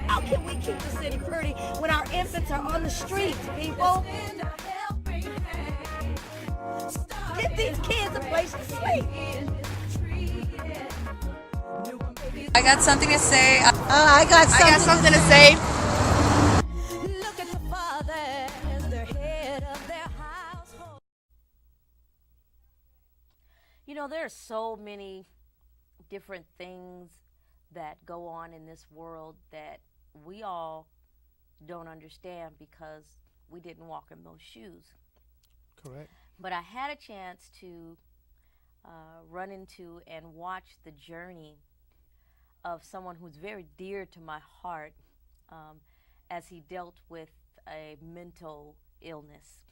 How can we keep the city pretty when our infants are on the streets, people? Get these kids a place to sleep. I got something to say. I got something to say. Look at the father as the head of their household. You know, there are so many different things that go on in this world that we all don't understand because we didn't walk in those shoes. Correct. But I had a chance to run into and watch the journey of someone who's very dear to my heart as he dealt with a mental illness.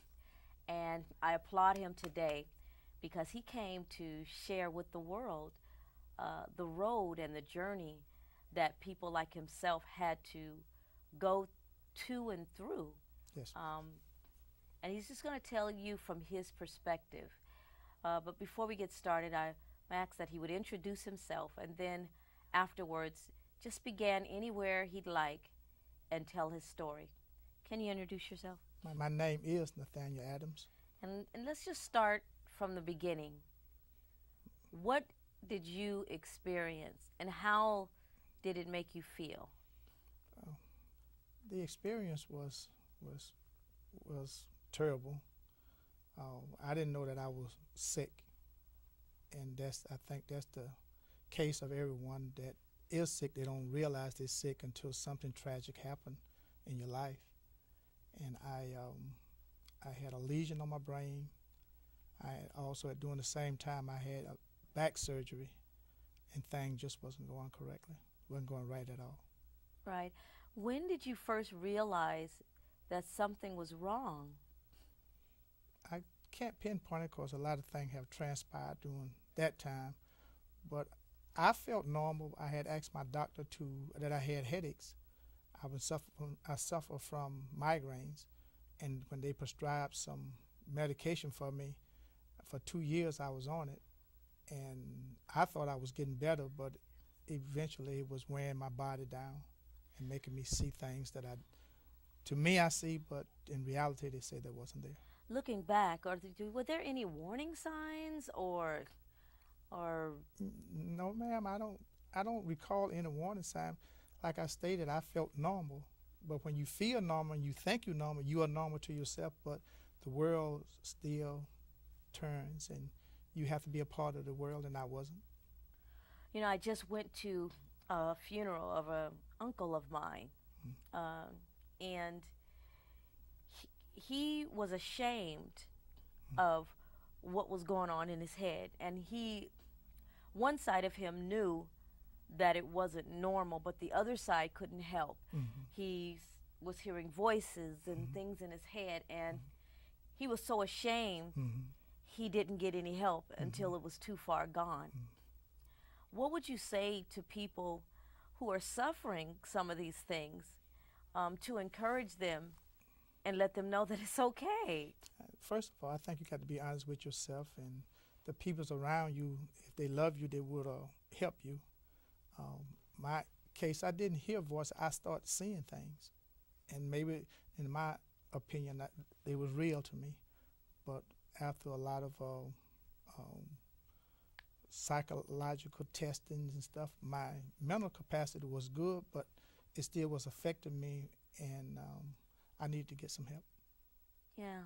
And I applaud him today because he came to share with the world the road and the journey that people like himself had to go to and through. Yes. And he's just going to tell you from his perspective. But before we get started, I asked that he would introduce himself and then afterwards just begin anywhere he'd like and tell his story. Can you introduce yourself? My name is Nathaniel Adams. And let's just start from the beginning. What did you experience and how did it make you feel? The experience was terrible. I didn't know that I was sick, and I think that's the case of everyone that is sick. They don't realize they're sick until something tragic happened in your life. And I had a lesion on my brain. I also, during the same time, I had a back surgery, and things just wasn't going correctly, wasn't going right at all. Right. When did you first realize that something was wrong? I can't pinpoint it because a lot of things have transpired during that time, but I felt normal. I had asked my doctor that I had headaches. I suffer from migraines, and when they prescribed some medication for me, for 2 years I was on it, and I thought I was getting better, but eventually it was wearing my body down and making me see things that to me I see, but in reality they said that wasn't there. Looking back, were there any warning signs or No, ma'am, I don't recall any warning sign. Like I stated, I felt normal, but when you feel normal and you think you're normal, you are normal to yourself, but the world still turns and you have to be a part of the world, and I wasn't. You know, I just went to a funeral of an uncle of mine, and he was ashamed of what was going on in his head, and one side of him knew that it wasn't normal, but the other side couldn't help. He was hearing voices and things in his head, and he was so ashamed he didn't get any help until it was too far gone. What would you say to people who are suffering some of these things to encourage them and let them know that it's okay? First of all, I think you got to be honest with yourself, and the peoples around you, if they love you, they would help you. My case, I didn't hear voice, I started seeing things. And maybe, in my opinion, they was real to me. But after a lot of psychological testings and stuff, my mental capacity was good, but it still was affecting me, and I needed to get some help. Yeah.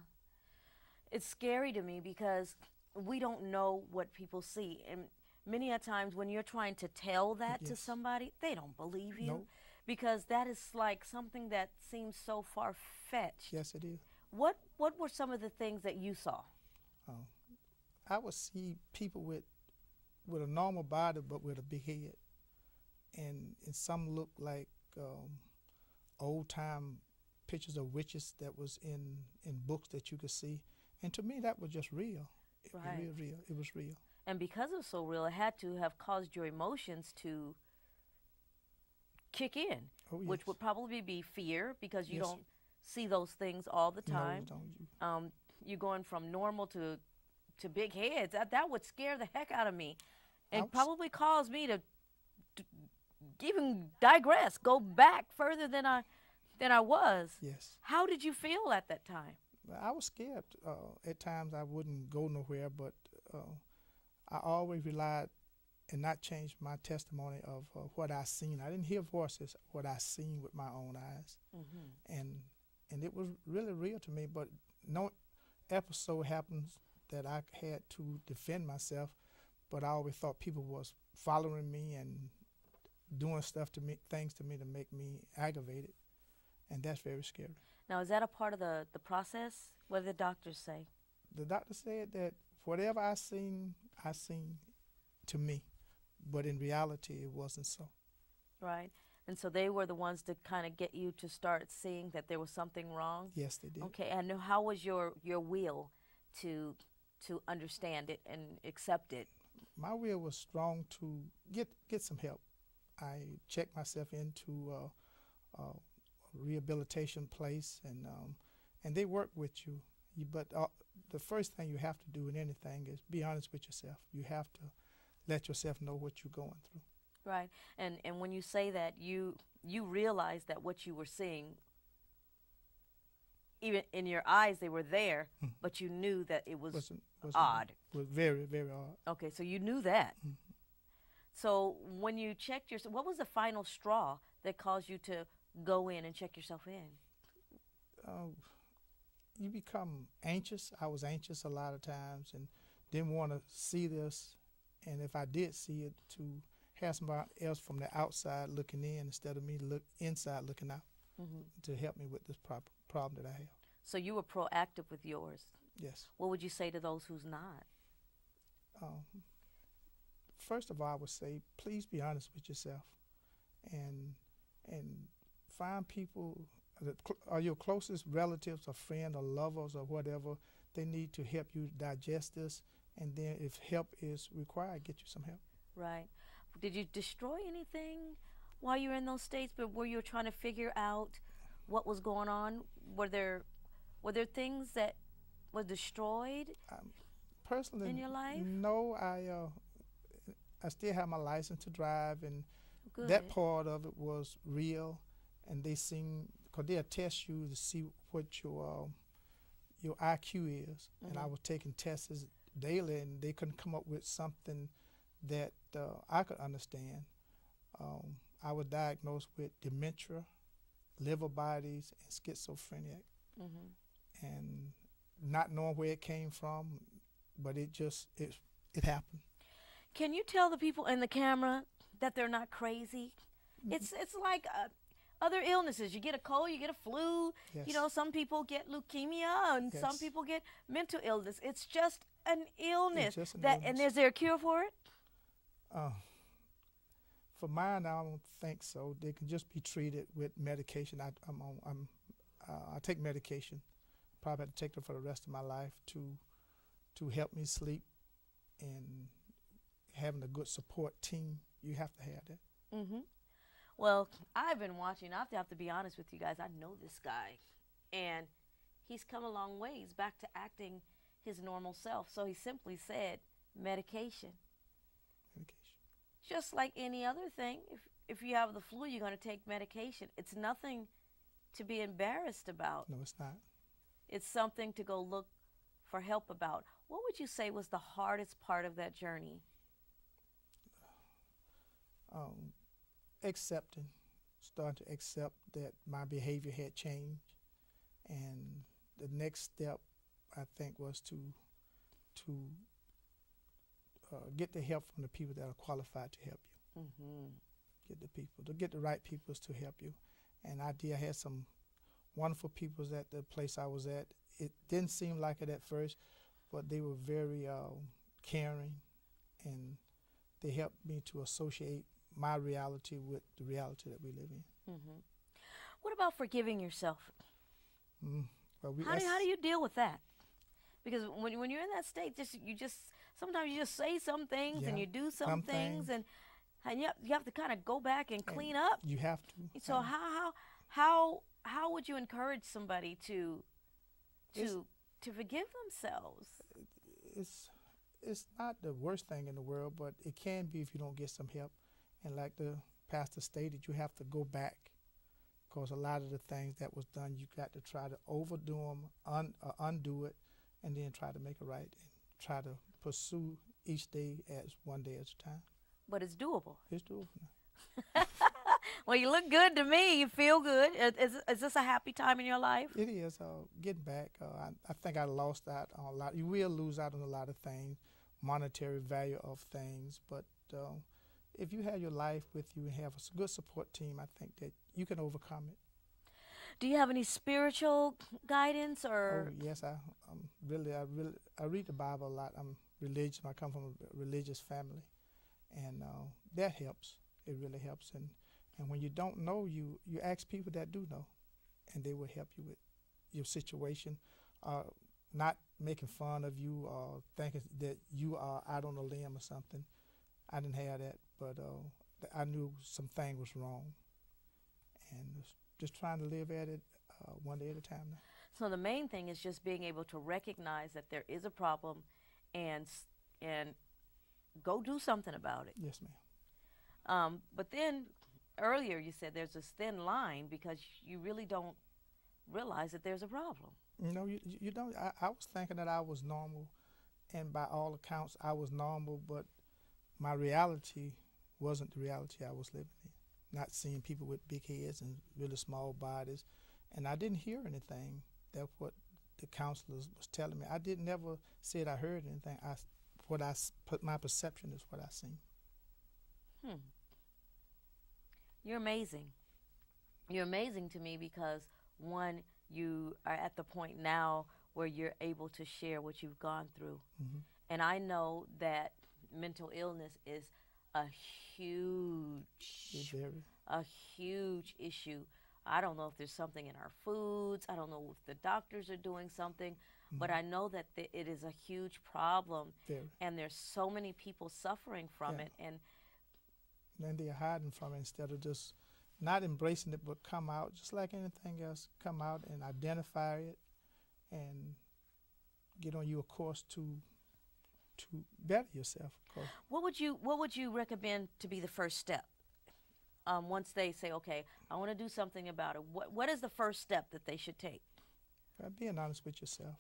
It's scary to me because we don't know what people see. And many a times when you're trying to tell that to somebody, they don't believe you. Nope. Because that is like something that seems so far-fetched. Yes, it is. What were some of the things that you saw? I would see people with a normal body but with a big head, and some look like old-time pictures of witches that was in books that you could see, and to me that was just real. Right. Real. It was real. And because it was so real, it had to have caused your emotions to kick in, which would probably be fear, because you don't see those things all the time. No, don't you? You're going from normal to big heads. That would scare the heck out of me, and probably cause me to even digress, go back further than I was. Yes. How did you feel at that time? I was scared. At times I wouldn't go nowhere, but I always relied and not changed my testimony of what I seen. I didn't hear voices, what I seen with my own eyes, and it was really real to me. But no episode happens that I had to defend myself. But I always thought people was following me and doing stuff to me, things to me to make me aggravated, and that's very scary. Now, is that a part of the process? What did the doctors say? The doctor said that whatever I seen to me, but in reality it wasn't so. Right. And so they were the ones to kind of get you to start seeing that there was something wrong? Yes, they did. Okay, and how was your will to understand it and accept it? My will was strong to get some help. I checked myself into a rehabilitation place, and they work with you. But the first thing you have to do in anything is be honest with yourself. You have to let yourself know what you're going through. Right. And when you say that, you realize that what you were seeing, even in your eyes, they were there, but you knew that it wasn't odd. It was very, very odd. Okay, so you knew that. So when you checked yourself, what was the final straw that caused you to go in and check yourself in? You become anxious. I was anxious a lot of times and didn't want to see this. And if I did see it, to have somebody else from the outside looking in instead of me inside looking out to help me with this problem that I have. So you were proactive with yours. Yes. What would you say to those who's not? First of all, I would say, please be honest with yourself, and find people that are your closest relatives or friends or lovers or whatever. They need to help you digest this, and then if help is required, get you some help. Right. Did you destroy anything while you were in those states, but were you trying to figure out what was going on? Were there things that were destroyed personally in your life? No, I still have my license to drive, and Good. that part of it was real. And they seen, because they'll test you to see what your IQ is. And I was taking tests daily, and they couldn't come up with something that I could understand. I was diagnosed with dementia, liver bodies, and schizophrenia, and not knowing where it came from, but it happened. Can you tell the people in the camera that they're not crazy? It's like other illnesses. You get a cold, you get a flu. Yes. You know, some people get leukemia, and some Yes. people get mental illness. It's just an illness. It's just an And illness. is there a cure for it? For mine, I don't think so. They can just be treated with medication. I take medication. Probably have to take it for the rest of my life to help me sleep, and having a good support team. You have to have that. Well, I've been watching. I have to be honest with you guys. I know this guy, and he's come a long ways back to acting his normal self. So he simply said medication. Medication. Just like any other thing, if you have the flu, you're going to take medication. It's nothing to be embarrassed about. No, it's not. It's something to go look for help about. What would you say was the hardest part of that journey? Starting to accept that my behavior had changed, and the next step, I think, was to get the help from the people that are qualified to help you. Get the right people to help you. And I had some wonderful people at the place I was at. It didn't seem like it at first, but they were very caring, and they helped me to associate my reality with the reality that we live in. What about forgiving yourself? Well, How do you deal with that? Because when you're in that state, sometimes you just say some things and you do some things, and you have to kind of go back and clean up. You have to. So how would you encourage somebody to forgive themselves? It's not the worst thing in the world, but it can be if you don't get some help. And like the pastor stated, you have to go back because a lot of the things that was done, you got to try to overdo them, undo it, and then try to make it right and try to pursue each day as one day at a time. But it's doable. It's doable. Well, you look good to me. You feel good. Is this a happy time in your life? It is. Getting back, I think I lost out on a lot. You will lose out on a lot of things, monetary value of things, but if you have your life with you and have a good support team, I think that you can overcome it. Do you have any spiritual guidance or? Oh yes, I read the Bible a lot. I'm religious. I come from a religious family, and that helps. It really helps. And when you don't know, you ask people that do know, and they will help you with your situation. Not making fun of you or thinking that you are out on a limb or something. I didn't have that, but I knew something was wrong, and just trying to live at it one day at a time now. So the main thing is just being able to recognize that there is a problem, and go do something about it. Yes, ma'am. But then earlier you said there's this thin line because you really don't realize that there's a problem. No, you don't. I was thinking that I was normal, and by all accounts I was normal, but my reality wasn't the reality I was living in. Not seeing people with big heads and really small bodies, and I didn't hear anything. That's what the counselors was telling me. I didn't never said I heard anything. My perception is what I seen. You're amazing. You're amazing to me because, one, you are at the point now where you're able to share what you've gone through. Mm-hmm. And I know that mental illness is a huge issue. I don't know if there's something in our foods. I don't know if the doctors are doing something, but I know that it is a huge problem. Very. And there's so many people suffering from it. And then they're hiding from it instead of just not embracing it, but come out just like anything else. Come out and identify it, and get on your course to better yourself. What would you recommend to be the first step? Once they say, okay, I want to do something about it. What is the first step that they should take? Being honest with yourself.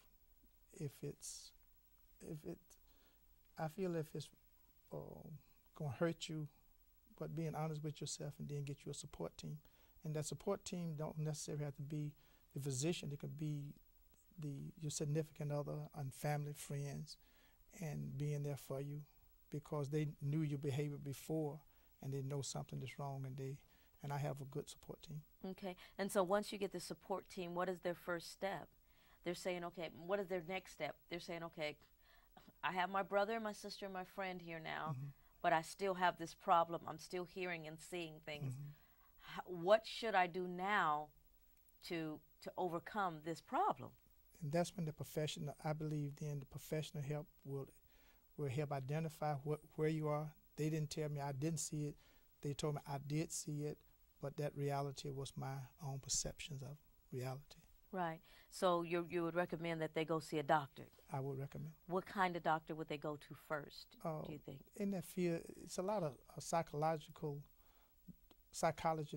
I feel if it's gonna hurt you, but being honest with yourself, and then get you a support team. And that support team don't necessarily have to be the physician. It could be your significant other and family, friends, and being there for you because they knew your behavior before and they know something is wrong, and I have a good support team. Okay. And so once you get the support team, what is their first step? They're saying, okay, what is their next step? They're saying, okay, I have my brother, my sister, and my friend here now, but I still have this problem. I'm still hearing and seeing things. What should I do now to overcome this problem? And that's when I believe then the professional help will help identify where you are. They didn't tell me I didn't see it. They told me I did see it, but that reality was my own perceptions of reality. Right. So you would recommend that they go see a doctor? I would recommend. What kind of doctor would they go to first, do you think? In that field, it's a lot of psychology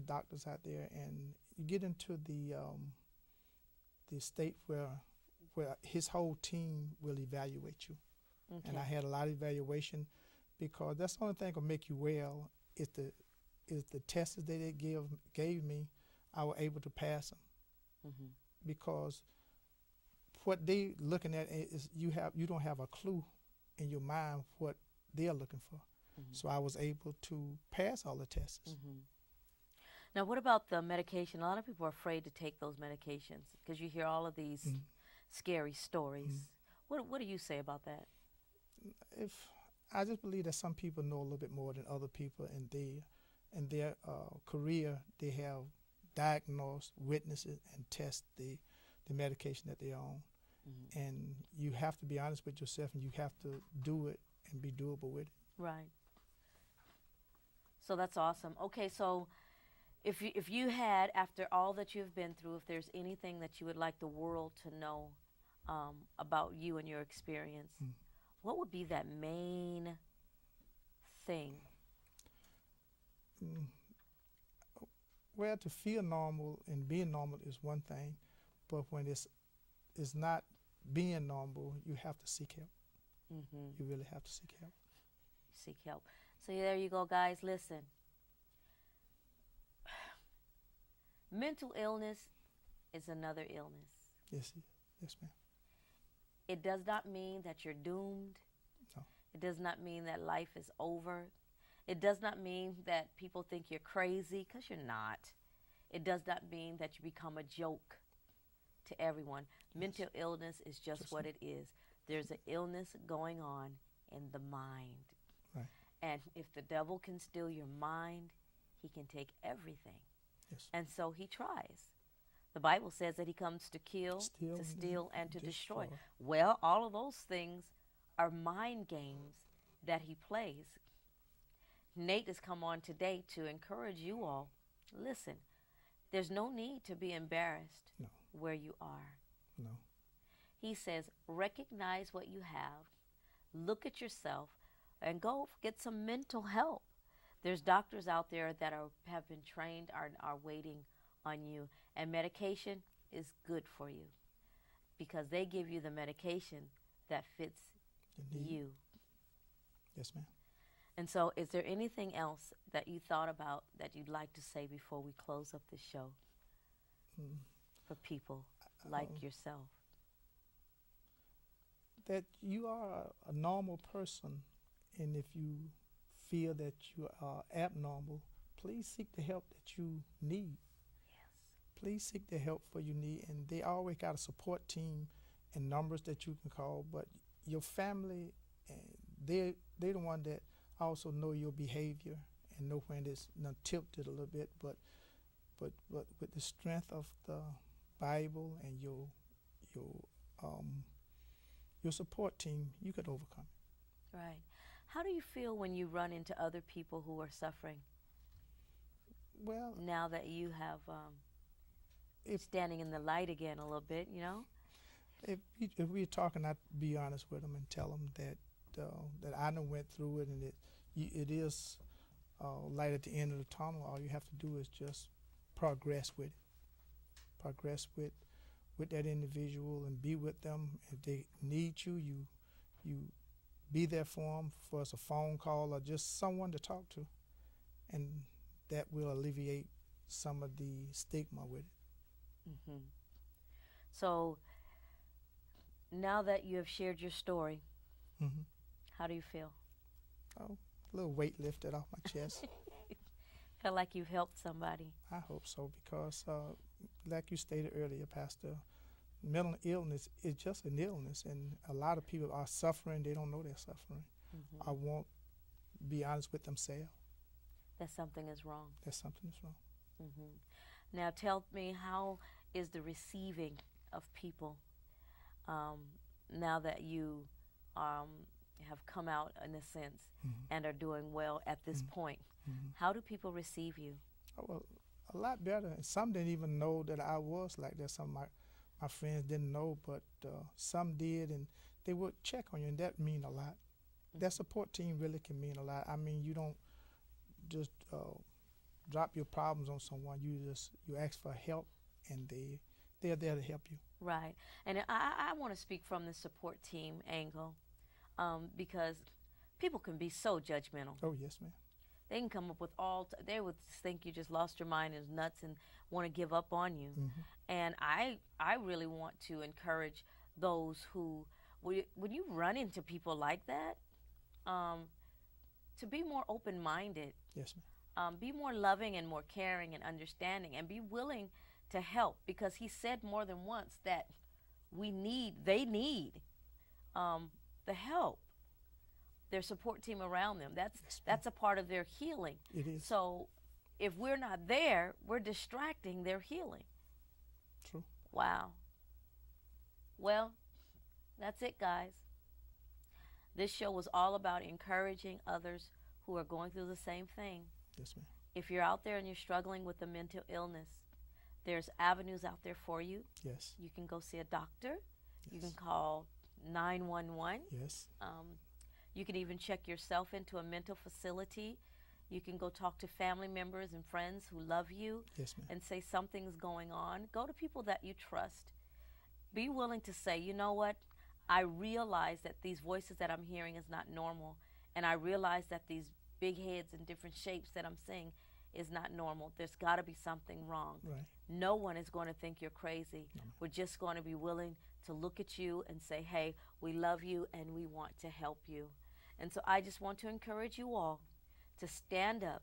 doctors out there, and you get into the state where his whole team will evaluate you. Okay. And I had a lot of evaluation because that's the only thing that will make you well is the tests that they gave me. I was able to pass them because what they looking at is you don't have a clue in your mind what they're looking for. So I was able to pass all the tests. Now, what about the medication? A lot of people are afraid to take those medications because you hear all of these scary stories. What do you say about that? I just believe that some people know a little bit more than other people, and in their career they have diagnosed, witnessed, and test the medication that they're on. And you have to be honest with yourself, and you have to do it and be doable with it. Right. So that's awesome. Okay, so if you had, after all that you've been through, if there's anything that you would like the world to know about you and your experience, what would be that main thing? Well, to feel normal and being normal is one thing, but when it's not being normal, you have to seek help. Mm-hmm. You really have to seek help. Seek help. So there you go, guys. Listen. Mental illness is another illness. Yes, yes, ma'am. It does not mean that you're doomed. No. It does not mean that life is over. It does not mean that people think you're crazy, because you're not. It does not mean that you become a joke to everyone. Yes. Mental illness is just what it is. There's an illness going on in the mind. Right. And if the devil can steal your mind, he can take everything. Yes. And so he tries. The Bible says that he comes to kill, to steal, and to destroy. Well, all of those things are mind games that he plays. Nate has come on today to encourage you all. Listen, there's no need to be embarrassed where you are. No. He says, recognize what you have, look at yourself, and go get some mental help. There's doctors out there that have been trained, are waiting on you. And medication is good for you because they give you the medication that fits you. Yes, ma'am. And so is there anything else that you thought about that you'd like to say before we close up the show for people like yourself? That you are a normal person, and if you feel that you are abnormal, please seek the help that you need. Please seek the help for you need, and they always got a support team and numbers that you can call. But your family, they're the one that also know your behavior and know when it's tilted a little bit. But with the strength of the Bible and your support team, you could overcome it. Right. How do you feel when you run into other people who are suffering? Well, now that you have standing in the light again a little bit, you know? If we're talking, I'd be honest with them and tell them that I done went through it, and it is light at the end of the tunnel. All you have to do is just progress with it. Progress with that individual and be with them. If they need you, you be there for them, for us a phone call or just someone to talk to, and that will alleviate some of the stigma with it. Mm-hmm. So now that you have shared your story, how do you feel? Oh, a little weight lifted off my chest. Feel like you've helped somebody? I hope so, because like you stated earlier, Pastor, mental illness is just an illness, and a lot of people are suffering. They don't know they're suffering. I won't be honest with themselves. That something is wrong. That something is wrong. Now tell me, how is the receiving of people now that you have come out, in a sense, and are doing well at this point? How do people receive you? Oh, well, a lot better. And some didn't even know that I was like that. Some of my friends didn't know, but some did, and they would check on you, and that mean a lot. That support team really can mean a lot. I mean, you don't just drop your problems on someone. You ask for help, and they're there to help you. Right. And I want to speak from the support team angle, because people can be so judgmental. Oh, yes, ma'am. They can come up with they would think you just lost your mind and is nuts and want to give up on you. And I really want to encourage those who, when you run into people like that, to be more open-minded. Yes, ma'am. Be more loving and more caring and understanding, and be willing to help, because he said more than once that they need the help, their support team around them. That's a part of their healing. It is. So if we're not there, we're distracting their healing. True. Wow. Well, that's it, guys. This show was all about encouraging others who are going through the same thing. Yes, ma'am. If you're out there and you're struggling with a mental illness, there's avenues out there for you. Yes. You can go see a doctor. Yes. You can call 911. Yes. You can even check yourself into a mental facility. You can go talk to family members and friends who love you Yes, ma'am. and say something's going on. Go to people that you trust. Be willing to say, you know what? I realize that these voices that I'm hearing is not normal. And I realize that these big heads and different shapes that I'm seeing is not normal. There's got to be something wrong. Right. No one is going to think you're crazy. No. We're just going to be willing to look at you and say, hey, we love you and we want to help you. And so I just want to encourage you all to stand up.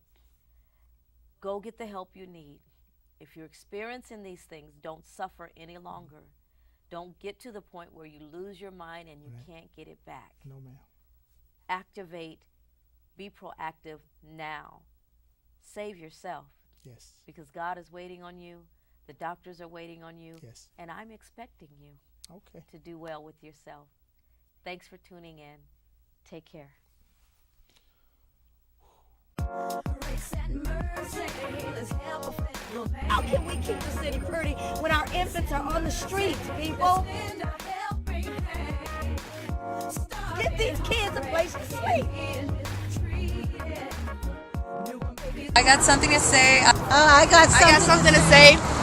Go get the help you need. If you're experiencing these things, don't suffer any longer. Don't get to the point where you lose your mind and you Right. can't get it back. No, ma'am. Activate, be proactive now. Save yourself, Yes. because God is waiting on you. The doctors are waiting on you. Yes. And I'm expecting you Okay. to do well with yourself. Thanks for tuning in. Take care. How can we keep the city pretty when our infants are on the streets, people? Get these kids a place to sleep. I got something to say. I got something to say.